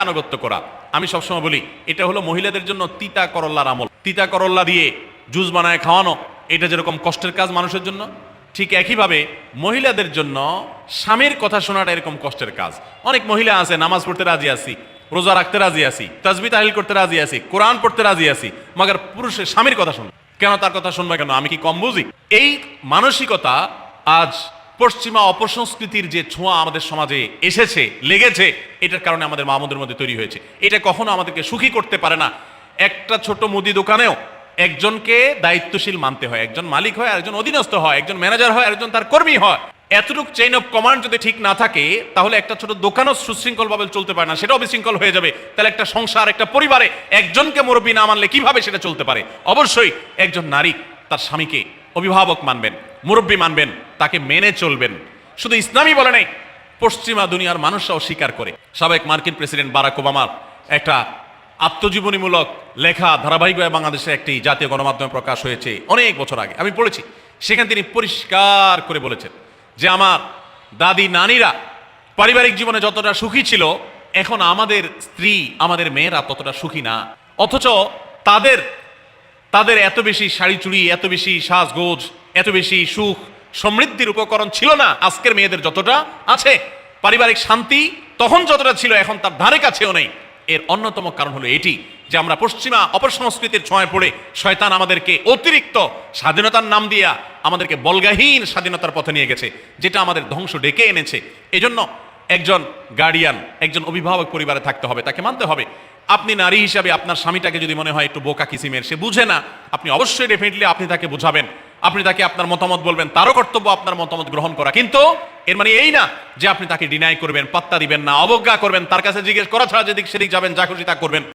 আনুগত্য করা। আমি সবসময় বলি এটা হলো মহিলাদের জন্য তিতা করল্লার আমল। তিতা করল্লা দিয়ে জুস বানায় খাওয়ানো, এটা যেরকম কষ্টের কাজ মানুষের জন্য, ঠিক একইভাবে মহিলাদের জন্য স্বামীর কথা শোনাটা এরকম কষ্টের কাজ। অনেক মহিলা আছে নামাজ পড়তে রাজি আছি, রোজা রাখতে রাজি আছি, তাসবিহ তাহলিল করতে রাজি আছি, কোরআন পড়তে রাজি আছি, মগর পুরুষের স্বামীর কথা শুনবে কেন? তার কথা শুনবে কেন? আমি কি কম বুঝি? এই মানসিকতা আজ পশ্চিমা অপসংস্কৃতির যে ছোঁয়া আমাদের সমাজে এসেছে, লেগেছে, এটার কারণে আমাদের মা বোনদের মধ্যে তৈরি হয়েছে। এটা কখনো আমাদেরকে সুখী করতে পারে না। একটা ছোট মুদি দোকানেও একজনকে দায়িত্বশীল মানতে হয়, একজন মালিক হয়, আরেকজন অধীনস্থ হয়, একজন ম্যানেজার হয়, আরেকজন তার কর্মী হয়। এতটুক চেইন অফ কমান্ড যদি ঠিক না থাকে, তাহলে একটা ছোট দোকানও সুশৃঙ্খল ভাবে চলতে পারে না, সেটাও বিশৃঙ্খল হয়ে যাবে। তাহলে একটা সংসার, একটা পরিবারে একজনকে মুরব্বী না মানলে কিভাবে সেটা চলতে পারে? অবশ্যই একজন নারী তার স্বামীকে অভিভাবক মানবেন, মুরব্বী মানবেন, তাকে মেনে চলবেন। শুধু ইসলামই বলে নাই, পশ্চিমা দুনিয়ার মানুষরাও স্বীকার করে। সাবেক মার্কিন প্রেসিডেন্ট বারাক ওবামার একটা আত্মজীবনীমূলক লেখা ধারাবাহিকভাবে বাংলাদেশে একটি জাতীয় গণমাধ্যমে প্রকাশ হয়েছে অনেক বছর আগে, আমি পড়েছি। সেখানে তিনি পরিষ্কার করে বলেছেন যে আমার দাদি নানীরা পারিবারিক জীবনে যতটা সুখী ছিল, এখন আমাদের স্ত্রী, আমাদের মেয়েরা ততটা সুখী না। অথচ তাদের তাদের এত বেশি শাড়ি চুড়ি, এত বেশি সাজগোজ, এত বেশি সুখ সমৃদ্ধির উপকরণ ছিল না আজকের মেয়েদের যতটা আছে। পারিবারিক শান্তি তখন যতটা ছিল, এখন তার ধারে কাছেও নেই। এর অন্যতম কারণ হলো এটি যে আমরা পশ্চিমা অপসংস্কৃতির ছোঁয়ায় পড়ে শয়তান আমাদেরকে অতিরিক্ত স্বাধীনতার নাম দিয়া আমাদেরকে বলগাহীন স্বাধীনতার পথে নিয়ে গেছে, যেটা আমাদের ধ্বংস ডেকে এনেছে। এজন্য একজন গার্ডিয়ান, একজন অভিভাবক পরিবারে থাকতে হবে, তাকে মানতে হবে। আপনি নারী হিসাবে আপনার স্বামীটাকে যদি মনে হয় একটু বোকা কিসিমের, সে বুঝে না, আপনি অবশ্যই ডেফিনেটলি আপনি তাকে বোঝাবেন, আপনি তাকে আপনার মতামত বলবেন, তারও কর্তব্য আপনার মতামত গ্রহণ করা। কিন্তু এর মানে এই না যে আপনি তাকে ডিনাই করবেন, পাত্তা দিবেন না, অবজ্ঞা করবেন, তার কাছে জিজ্ঞেস করা ছাড়া যেদিক সেদিক যাবেন, যা খুশি তা করবেন।